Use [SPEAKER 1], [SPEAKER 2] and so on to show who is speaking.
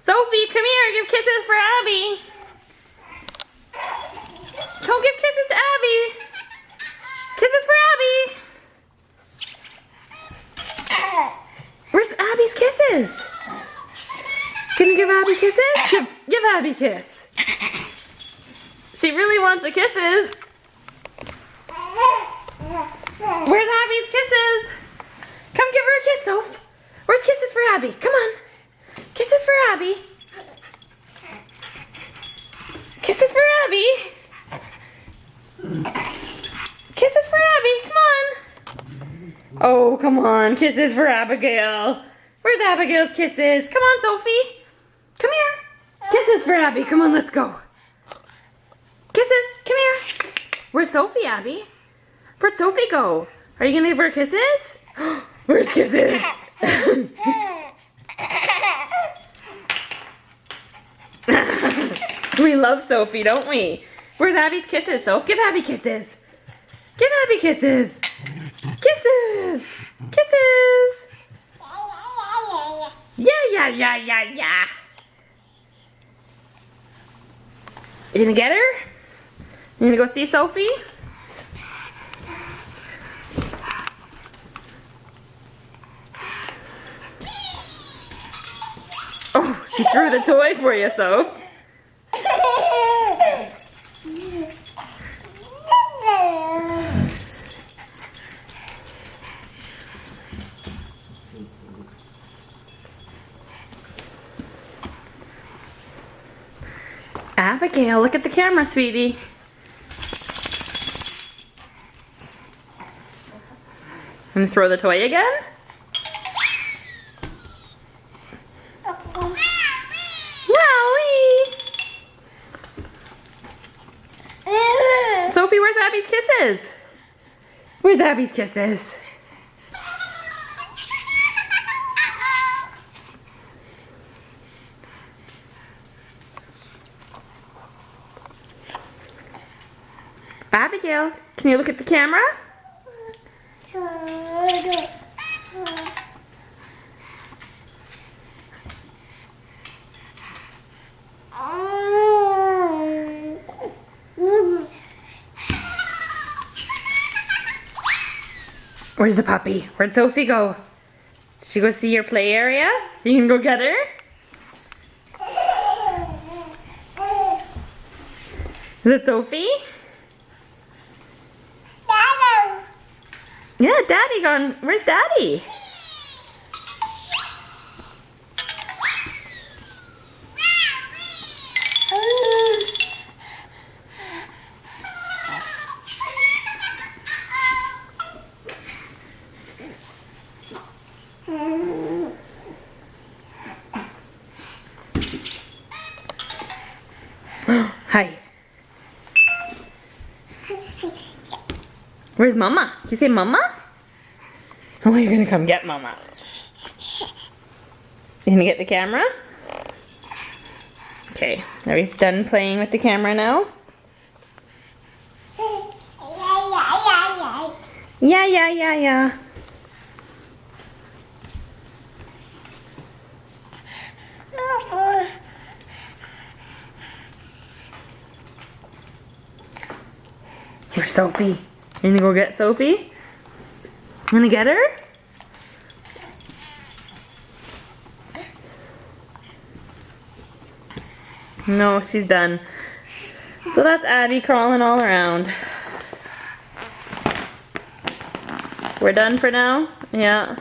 [SPEAKER 1] Sophie, come here. Give kisses for Abby. Go give kisses to Abby. Kisses for Abby. Where's Abby's kisses? Can you give Abby kisses? Give Abby a kiss. She really wants the kisses. Where's Abby's kisses? Come give her a kiss, Soph. Where's kisses for Abby? Come on. Kisses for Abby. Kisses for Abby. Kisses for Abby. Come on. Oh, come on. Kisses for Abigail. Where's Abigail's kisses? Come on, Sophie. Come here. Kisses for Abby. Come on, let's go. Kisses. Come here. Where's Sophie, Abby? Where'd Sophie go? Are you gonna give her kisses? Where's kisses? We love Sophie, don't we? Where's Abby's kisses? Soph, give Abby kisses. Give Abby kisses. Kisses. Kisses. Yeah. You gonna get her? You gonna go see Sophie? Oh, she threw the toy for you, Soph. Abigail, look at the camera, sweetie. And throw the toy again? Wowie! Sophie, where's Abby's kisses? Where's Abby's kisses? Abigail, can you look at the camera? Where's the puppy? Where'd Sophie go? Did she go see your play area? You can go get her? Is it Sophie? Daddy. Yeah, Daddy gone. Where's Daddy? Hi. Where's Mama? Can you say Mama? Oh, you're gonna come get Mama. You gonna get the camera? Okay, are we done playing with the camera now? Yeah. Where's Sophie? You gonna go get Sophie? You gonna get her? No, she's done. So that's Abby crawling all around. We're done for now? Yeah.